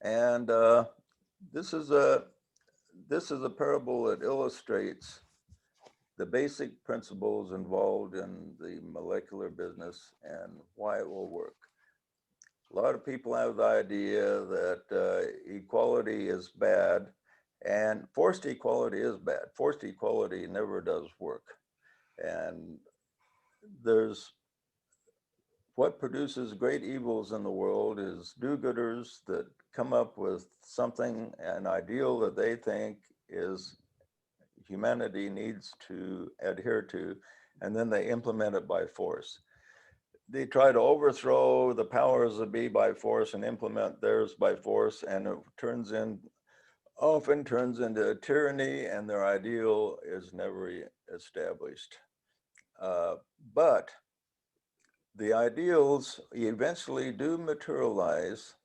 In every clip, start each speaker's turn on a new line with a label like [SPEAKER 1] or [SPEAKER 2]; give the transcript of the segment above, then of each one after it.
[SPEAKER 1] And this is a this is a parable that illustrates the basic principles involved in the molecular business and why it will work. A lot of people have the idea that equality is bad, and forced equality is bad. Forced equality never does work. And there's what produces great evils in the world is do-gooders that come up with something, an ideal that they think is humanity needs to adhere to, and then they implement it by force. They try to overthrow the powers that be by force and implement theirs by force, and it often turns into a tyranny, and their ideal is never established. But the ideals eventually do materialize,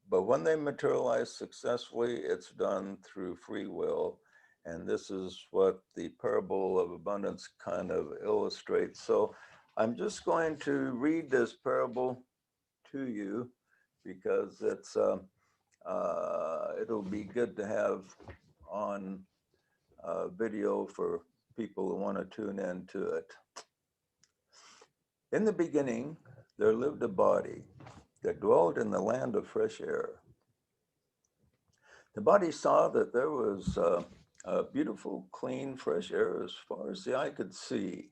[SPEAKER 1] but when they materialize successfully, it's done through free will. And this is what the parable of abundance kind of illustrates. So I'm just going to read this parable to you because it'll be good to have on video for people who want to tune into it. In the beginning, there lived a body that dwelt in the land of fresh air. The body saw that there was a beautiful, clean, fresh air as far as the eye could see,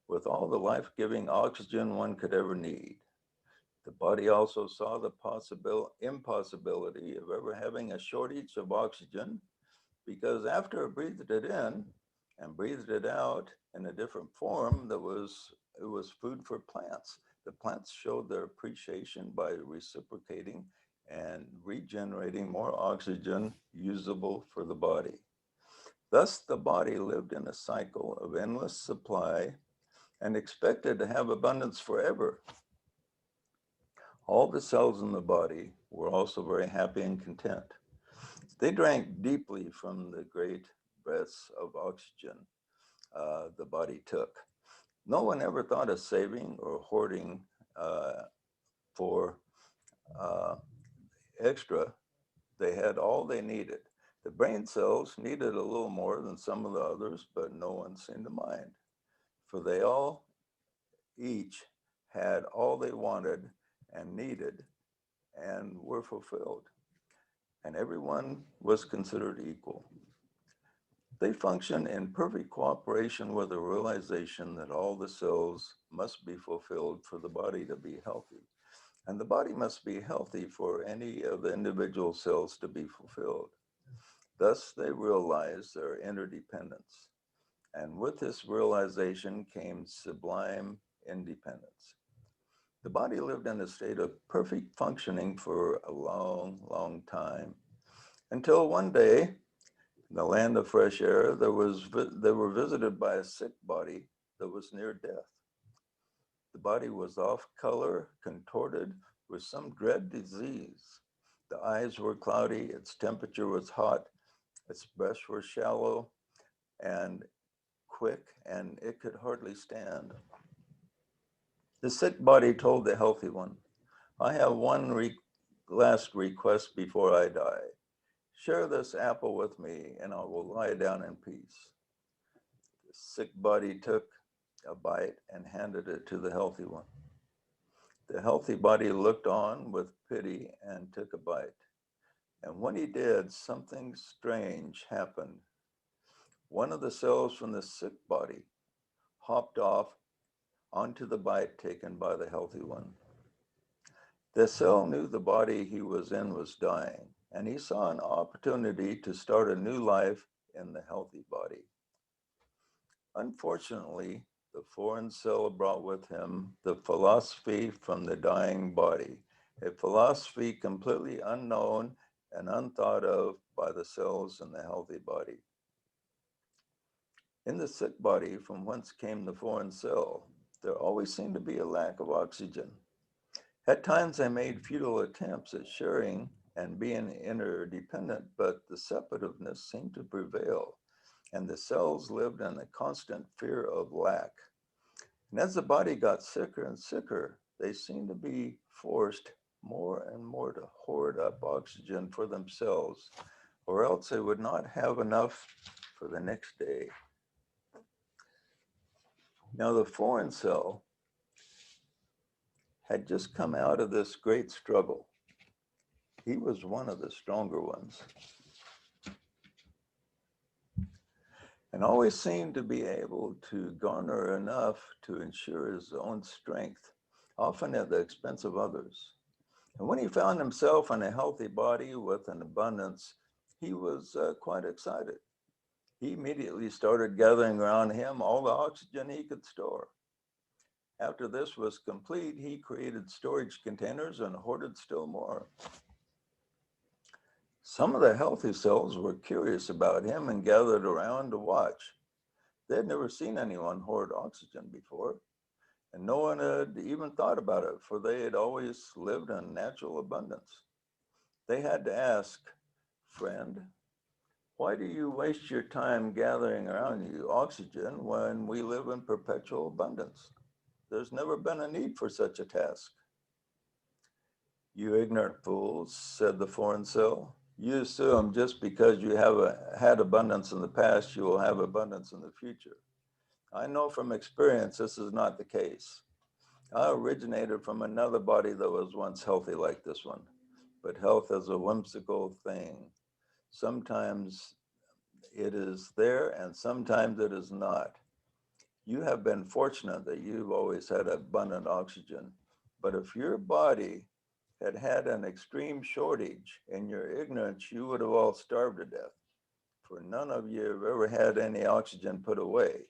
[SPEAKER 1] with all the life-giving oxygen one could ever need. The body also saw the impossibility of ever having a shortage of oxygen, because after it breathed it in and breathed it out in a different form, it was food for plants. The plants showed their appreciation by reciprocating and regenerating more oxygen usable for the body. Thus, the body lived in a cycle of endless supply and expected to have abundance forever. All the cells in the body were also very happy and content. They drank deeply from the great breaths of oxygen the body took. No one ever thought of saving or hoarding for uh, extra. They had all they needed. The brain cells needed a little more than some of the others, but no one seemed to mind, for they all each had all they wanted and needed and were fulfilled, and everyone was considered equal. They function in perfect cooperation with the realization that all the cells must be fulfilled for the body to be healthy. And the body must be healthy for any of the individual cells to be fulfilled. Thus, they realize their interdependence. And with this realization came sublime independence. The body lived in a state of perfect functioning for a long, long time, until one day, in the land of fresh air, they were visited by a sick body that was near death. The body was off color, contorted with some dread disease. The eyes were cloudy, its temperature was hot, its breaths were shallow and quick, and it could hardly stand. The sick body told the healthy one, I have one last request before I die. Share this apple with me and I will lie down in peace. The sick body took a bite and handed it to the healthy one. The healthy body looked on with pity and took a bite. And when he did, something strange happened. One of the cells from the sick body hopped off onto the bite taken by the healthy one. The cell knew the body he was in was dying, and he saw an opportunity to start a new life in the healthy body. Unfortunately, the foreign cell brought with him the philosophy from the dying body, a philosophy completely unknown and unthought of by the cells in the healthy body. In the sick body from whence came the foreign cell, there always seemed to be a lack of oxygen. At times I made futile attempts at sharing and being interdependent, but the separateness seemed to prevail, and the cells lived in a constant fear of lack. And as the body got sicker and sicker, they seemed to be forced more and more to hoard up oxygen for themselves, or else they would not have enough for the next day. Now, the foreign cell had just come out of this great struggle. He was one of the stronger ones, and always seemed to be able to garner enough to ensure his own strength, often at the expense of others. And when he found himself in a healthy body with an abundance, he was quite excited. He immediately started gathering around him all the oxygen he could store. After this was complete, he created storage containers and hoarded still more. Some of the healthy cells were curious about him and gathered around to watch. They had never seen anyone hoard oxygen before, and no one had even thought about it, for they had always lived in natural abundance. They had to ask, "Friend, why do you waste your time gathering around you oxygen when we live in perpetual abundance? There's never been a need for such a task." "You ignorant fools," said the foreign cell. "You assume just because you have had abundance in the past, you will have abundance in the future. I know from experience this is not the case. I originated from another body that was once healthy like this one, but health is a whimsical thing. Sometimes it is there and sometimes it is not. You have been fortunate that you've always had abundant oxygen, but if your body had had an extreme shortage, in your ignorance, you would have all starved to death, for none of you have ever had any oxygen put away.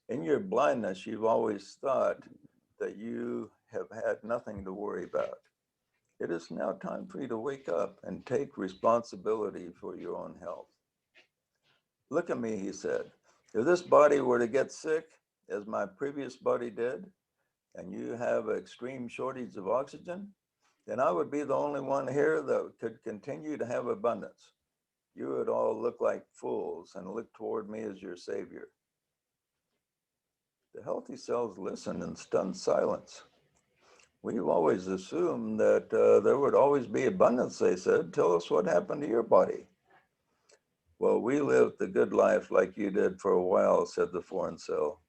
[SPEAKER 1] In your blindness, you've always thought that you have had nothing to worry about. It is now time for you to wake up and take responsibility for your own health." "Look at me," he said. "If this body were to get sick, as my previous body did, and you have an extreme shortage of oxygen, then I would be the only one here that could continue to have abundance. You would all look like fools and look toward me as your savior." The healthy cells listened in stunned silence. "We've always assumed that there would always be abundance," they said. "Tell us what happened to your body." "Well, we lived the good life like you did for a while," said the foreign cell,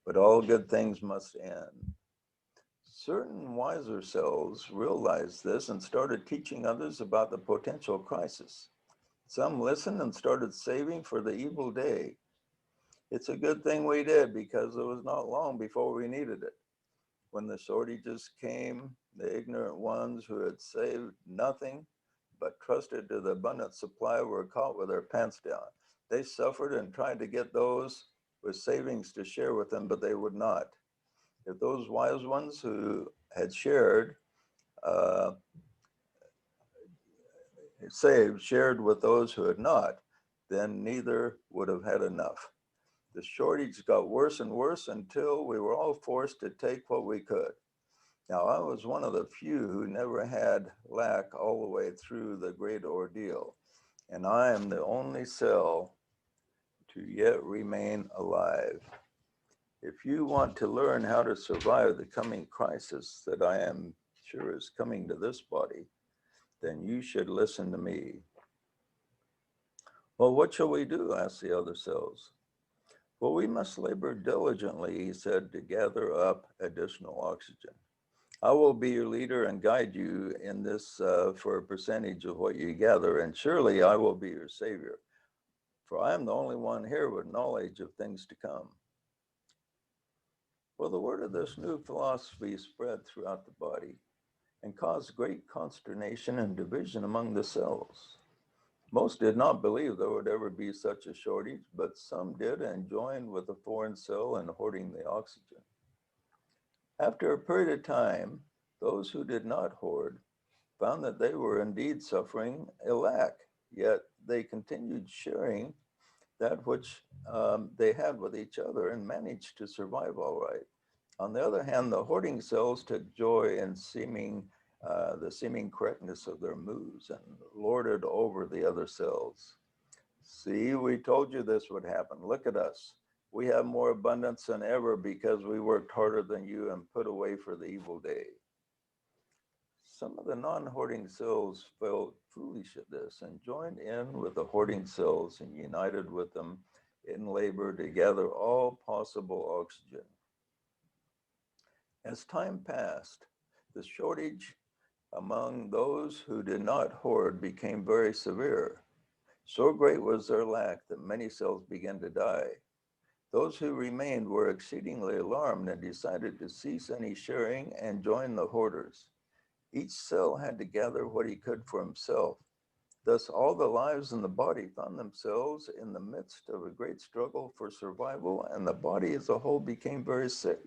[SPEAKER 1] "but all good things must end." Certain wiser cells realized this and started teaching others about the potential crisis. Some listened and started saving for the evil day. It's a good thing we did, because it was not long before we needed it. When the shortages came, the ignorant ones who had saved nothing but trusted to the abundant supply were caught with their pants down. They suffered and tried to get those with savings to share with them, but they would not. If those wise ones who had shared, uh, shared with those who had not, then neither would have had enough. The shortage got worse and worse until we were all forced to take what we could. Now, I was one of the few who never had lack all the way through the great ordeal, and I am the only cell to yet remain alive. If you want to learn how to survive the coming crisis that I am sure is coming to this body, then you should listen to me." "Well, what shall we do?" asked the other cells. "Well, we must labor diligently," he said, "to gather up additional oxygen. I will be your leader and guide you in this for a percentage of what you gather, and surely I will be your savior, for I am the only one here with knowledge of things to come." Well, the word of this new philosophy spread throughout the body and caused great consternation and division among the cells. Most did not believe there would ever be such a shortage, but some did and joined with the foreign cell in hoarding the oxygen. After a period of time, those who did not hoard found that they were indeed suffering a lack, yet they continued sharing that which they had with each other and managed to survive all right. On the other hand, the hoarding cells took joy in the seeming correctness of their moves and lorded over the other cells. "See, we told you this would happen. Look at us. We have more abundance than ever because we worked harder than you and put away for the evil day." Some of the non-hoarding cells felt foolish at this and joined in with the hoarding cells and united with them in labor to gather all possible oxygen. As time passed, the shortage among those who did not hoard became very severe. So great was their lack that many cells began to die. Those who remained were exceedingly alarmed and decided to cease any sharing and join the hoarders. Each cell had to gather what he could for himself. Thus, all the lives in the body found themselves in the midst of a great struggle for survival, and the body as a whole became very sick,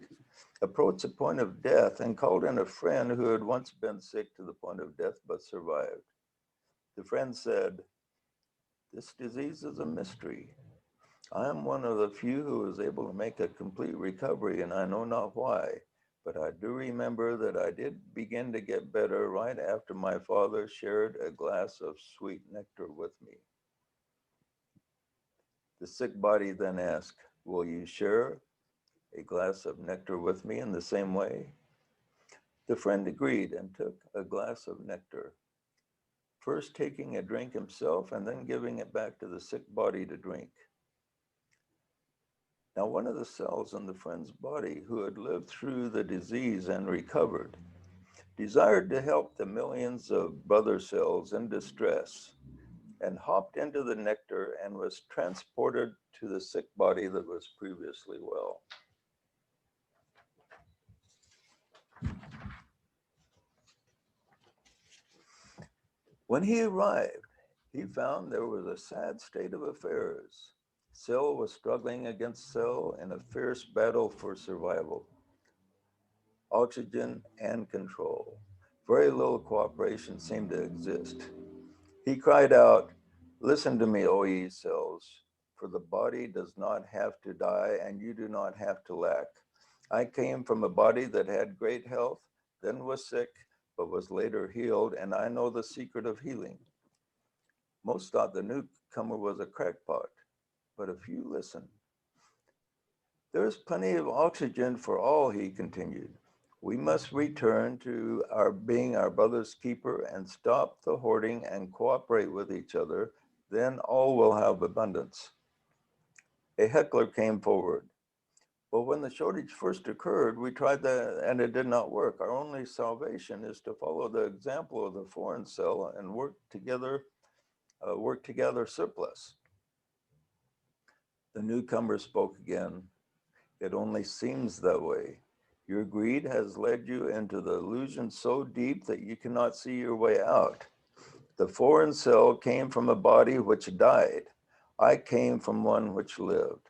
[SPEAKER 1] approached the point of death, and called in a friend who had once been sick to the point of death but survived. The friend said, "This disease is a mystery. I am one of the few who was able to make a complete recovery, and I know not why. But I do remember that I did begin to get better right after my father shared a glass of sweet nectar with me." The sick body then asked, "Will you share a glass of nectar with me in the same way?" The friend agreed and took a glass of nectar, first taking a drink himself and then giving it back to the sick body to drink. Now, one of the cells in the friend's body who had lived through the disease and recovered desired to help the millions of brother cells in distress and hopped into the nectar and was transported to the sick body that was previously well. When he arrived, he found there was a sad state of affairs. Cell was struggling against cell in a fierce battle for survival, oxygen, and control. Very little cooperation seemed to exist. He cried out, "Listen to me, O ye cells, for the body does not have to die and you do not have to lack. I came from a body that had great health, then was sick, but was later healed, and I know the secret of healing." Most thought the newcomer was a crackpot, but a few listened. "There's plenty of oxygen for all," he continued. "We must return to our being our brother's keeper and stop the hoarding and cooperate with each other. Then all will have abundance." A heckler came forward. "Well, when the shortage first occurred, we tried that and it did not work. Our only salvation is to follow the example of the foreign cell and work together surplus." The newcomer spoke again. "It only seems that way. Your greed has led you into the illusion so deep that you cannot see your way out. The foreign cell came from a body which died. I came from one which lived.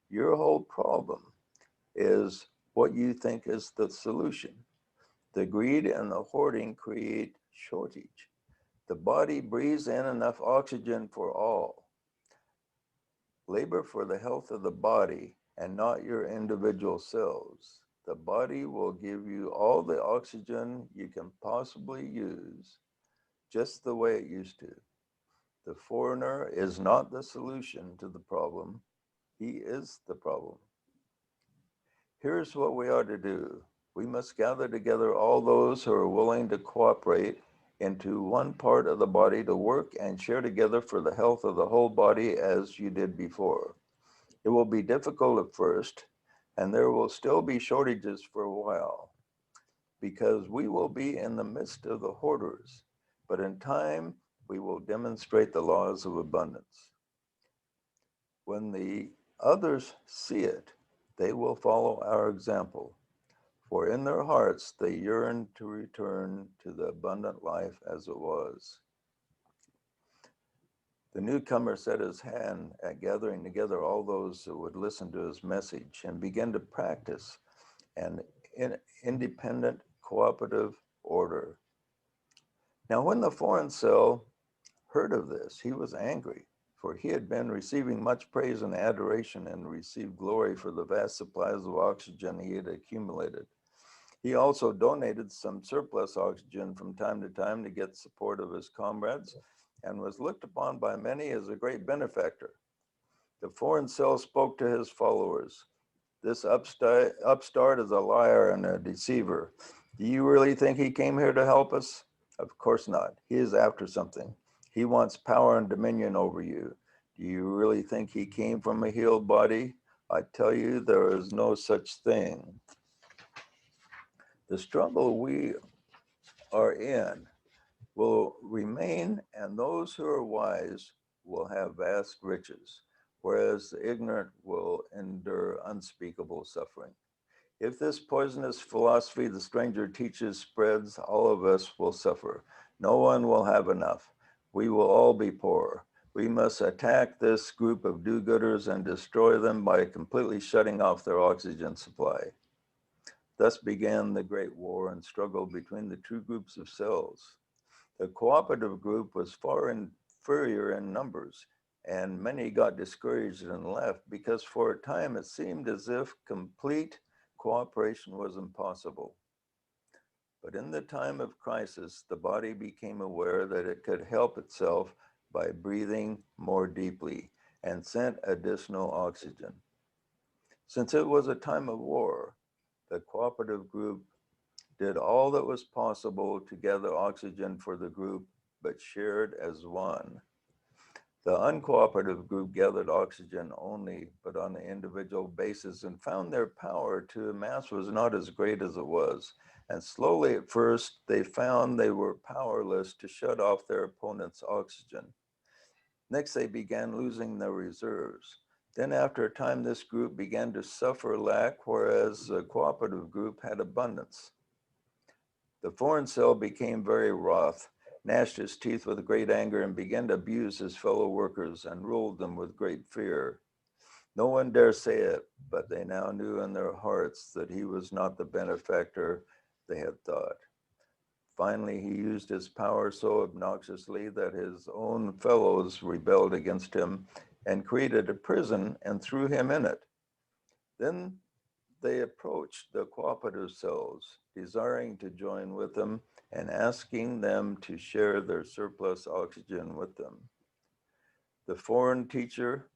[SPEAKER 1] Your whole problem is what you think is the solution. The greed and the hoarding create shortage. The body breathes in enough oxygen for all. Labor for the health of the body and not your individual cells. The body will give you all the oxygen you can possibly use, just the way it used to. The foreigner is not the solution to the problem. He is the problem. Here's what we are to do. We must gather together all those who are willing to cooperate into one part of the body to work and share together for the health of the whole body as you did before. It will be difficult at first, and there will still be shortages for a while, because we will be in the midst of the hoarders, but in time, we will demonstrate the laws of abundance. When the others see it, they will follow our example, for in their hearts they yearn to return to the abundant life as it was." The newcomer set his hand at gathering together all those who would listen to his message and began to practice an independent cooperative order. Now, when the foreign cell heard of this, he was angry, for he had been receiving much praise and adoration and received glory for the vast supplies of oxygen he had accumulated. He also donated some surplus oxygen from time to time to get support of his comrades and was looked upon by many as a great benefactor. The foreign cell spoke to his followers. "This upstart is a liar and a deceiver. Do you really think he came here to help us? Of course not. He is after something. He wants power and dominion over you. Do you really think he came from a healed body? I tell you, there is no such thing. The struggle we are in will remain, and those who are wise will have vast riches, whereas the ignorant will endure unspeakable suffering. If this poisonous philosophy the stranger teaches spreads, all of us will suffer. No one will have enough. We will all be poor. We must attack this group of do-gooders and destroy them by completely shutting off their oxygen supply. Thus began the great war and struggle between the two groups of cells. The cooperative group was far inferior in numbers, and many got discouraged and left because for a time it seemed as if complete cooperation was impossible. But in the time of crisis, the body became aware that it could help itself by breathing more deeply and sent additional oxygen. Since it was a time of war, the cooperative group did all that was possible to gather oxygen for the group, but shared as one. The uncooperative group gathered oxygen only, but on an individual basis, and found their power to amass was not as great as it was. And slowly at first, they found they were powerless to shut off their opponent's oxygen. Next, they began losing their reserves. Then after a time, this group began to suffer lack, whereas the cooperative group had abundance. The foreign cell became very wroth, gnashed his teeth with great anger, and began to abuse his fellow workers and ruled them with great fear. No one dare say it, but they now knew in their hearts that he was not the benefactor they had thought. Finally, he used his power so obnoxiously that his own fellows rebelled against him and created a prison and threw him in it. Then they approached the cooperative cells, desiring to join with them and asking them to share their surplus oxygen with them. The foreign teacher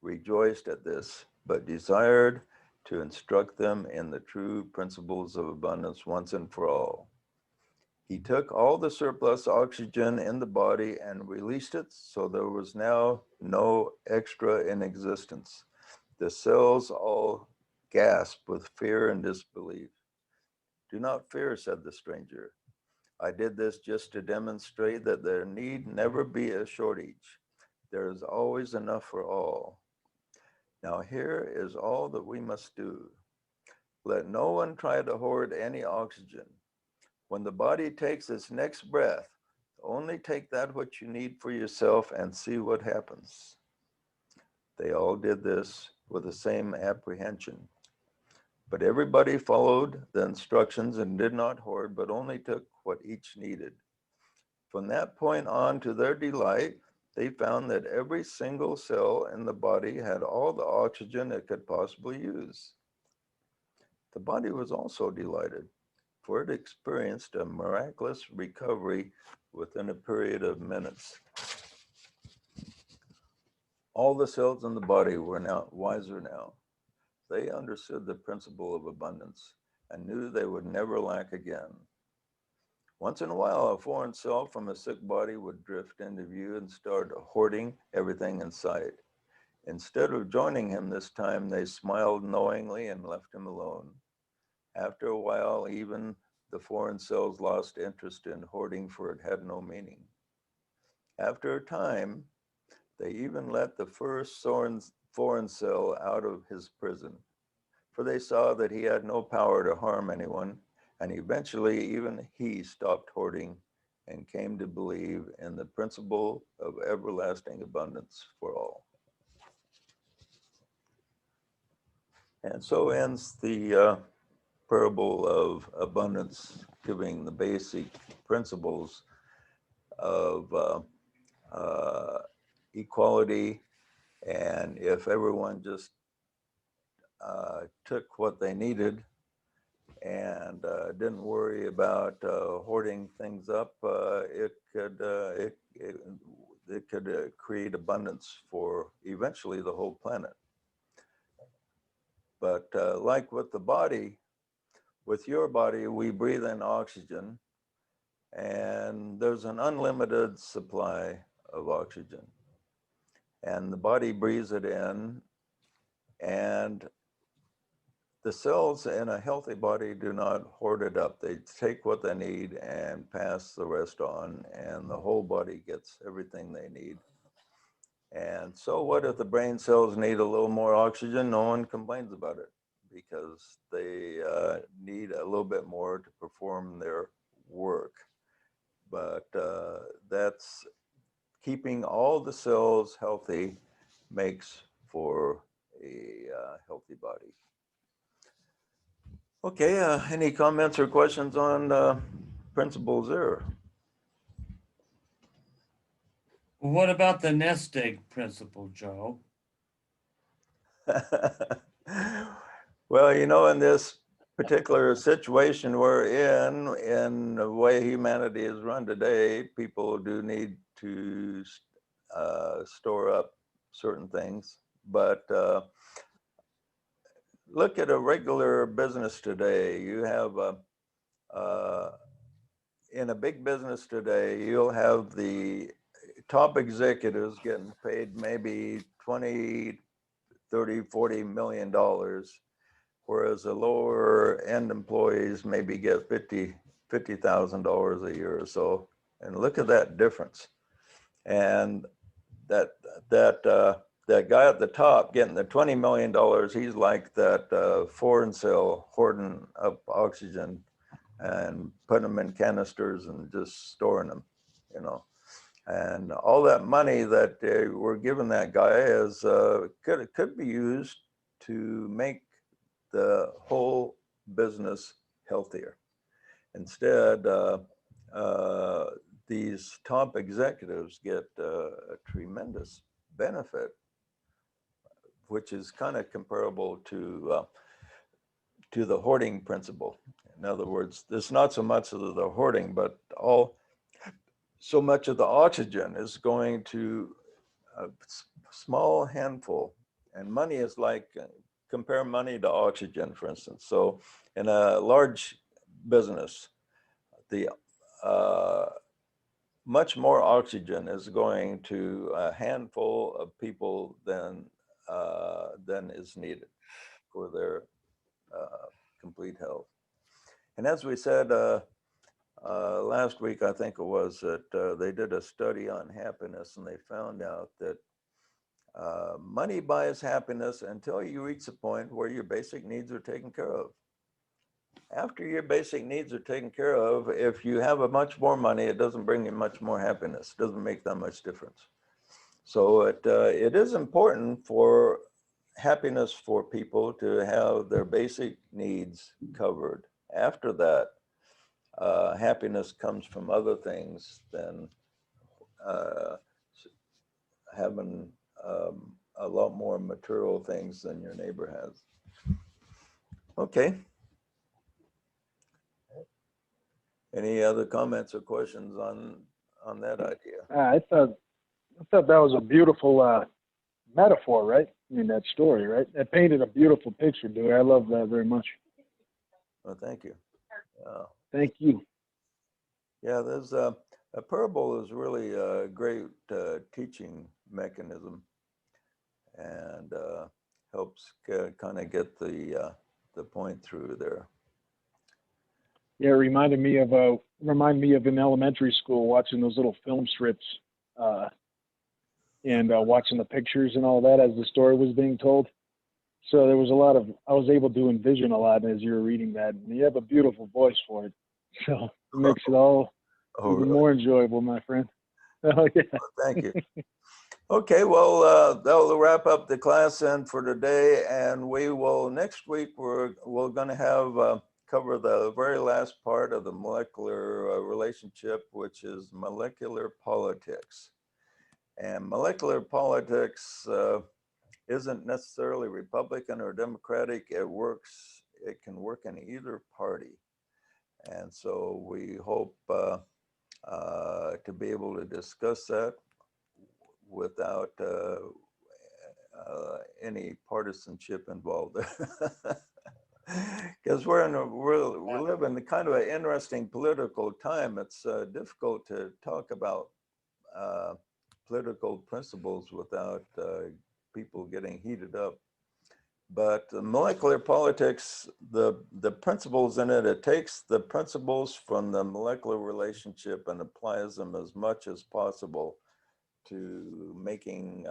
[SPEAKER 1] rejoiced at this, but desired to instruct them in the true principles of abundance once and for all. He took all the surplus oxygen in the body and released it, so there was now no extra in existence. The cells all gasped with fear and disbelief. Do not fear, said the stranger. I did this just to demonstrate that there need never be a shortage. There is always enough for all. Now here is all that we must do. Let no one try to hoard any oxygen. When the body takes its next breath, only take that which you need for yourself and see what happens. They all did this with the same apprehension. But everybody followed the instructions and did not hoard, but only took what each needed. From that point on, to their delight, they found that every single cell in the body had all the oxygen it could possibly use. The body was also delighted, for it experienced a miraculous recovery within a period of minutes. All the cells in the body were now wiser now. They understood the principle of abundance and knew they would never lack again. Once in a while, a foreign cell from a sick body would drift into view and start hoarding everything in sight. Instead of joining him this time, they smiled knowingly and left him alone. After a while, even the foreign cells lost interest in hoarding, for it had no meaning. After a time, they even let the first foreign cell out of his prison, for they saw that he had no power to harm anyone, and eventually even he stopped hoarding and came to believe in the principle of everlasting abundance for all. And so ends the parable of abundance, giving the basic principles of equality. And if everyone just took what they needed and didn't worry about hoarding things up, it could create abundance for eventually the whole planet. But like with the body, with your body, we breathe in oxygen, and there's an unlimited supply of oxygen. And the body breathes it in, and the cells in a healthy body do not hoard it up. They take what they need and pass the rest on, and the whole body gets everything they need. And so what if the brain cells need a little more oxygen? No one complains about it because they need a little bit more to perform their work. But that's keeping all the cells healthy makes for a healthy body. Okay, any comments or questions on principles there?
[SPEAKER 2] What about the nest egg principle, Joe?
[SPEAKER 1] Well, you know, in this particular situation we're in the way humanity is run today, people do need to store up certain things. But look at a regular business today. You have in a big business today, you'll have the top executives getting paid maybe 20, 30, 40 million dollars, whereas the lower end employees maybe get $50,000 a year or so. And look at that difference. And that that guy at the top getting the $20 million, he's like that foreign cell hoarding up oxygen and putting them in canisters and just storing them, you know. And all that money that we're giving that guy is could be used to make the whole business healthier. Instead, these top executives get a tremendous benefit, which is kind of comparable to the hoarding principle. In other words, there's not so much of the hoarding, but so much of the oxygen is going to a small handful. And money is like, compare money to oxygen, for instance. So in a large business, the much more oxygen is going to a handful of people than is needed for their complete health. And as we said last week, I think it was, that they did a study on happiness, and they found out that money buys happiness until you reach the point where your basic needs are taken care of. After your basic needs are taken care of, if you have a much more money, it doesn't bring you much more happiness. It doesn't make that much difference. So it is important for happiness for people to have their basic needs covered. After that, happiness comes from other things than uh, having a lot more material things than your neighbor has. Okay. Any other comments or questions on that idea?
[SPEAKER 3] I thought that was a beautiful metaphor, right? I mean, that story, right? That painted a beautiful picture, dude. I love that very much.
[SPEAKER 1] Well, thank you.
[SPEAKER 3] Thank you.
[SPEAKER 1] Yeah, there's a parable is really a great teaching mechanism, and helps kind of get the point through there.
[SPEAKER 3] Yeah, it reminded me of in elementary school watching those little film strips, uh, and watching the pictures and all that as the story was being told. So there was a lot of I was able to envision a lot as you were reading that. And you have a beautiful voice for it, so it makes it all
[SPEAKER 1] Oh,
[SPEAKER 3] even
[SPEAKER 1] really?
[SPEAKER 3] more enjoyable, my friend. Oh yeah.
[SPEAKER 1] Thank you. Okay, well, that'll wrap up the class then for today, and we will next week we're going to have cover the very last part of the molecular relationship, which is molecular politics. And molecular politics isn't necessarily Republican or Democratic. It can work in either party. And so we hope to be able to discuss that without any partisanship involved. Because we live in kind of an interesting political time. It's difficult to talk about political principles without people getting heated up. But molecular politics, the principles in it, it takes the principles from the molecular relationship and applies them as much as possible to making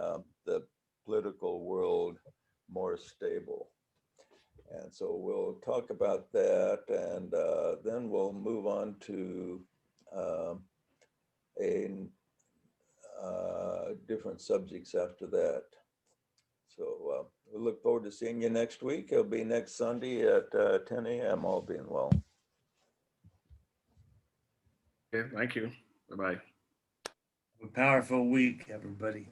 [SPEAKER 1] the political world more stable. And so we'll talk about that, and then we'll move on to different subjects after that. So we look forward to seeing you next week. It'll be next Sunday at 10 a.m. all being well.
[SPEAKER 4] Okay, thank you. Bye-bye.
[SPEAKER 2] A powerful week, everybody.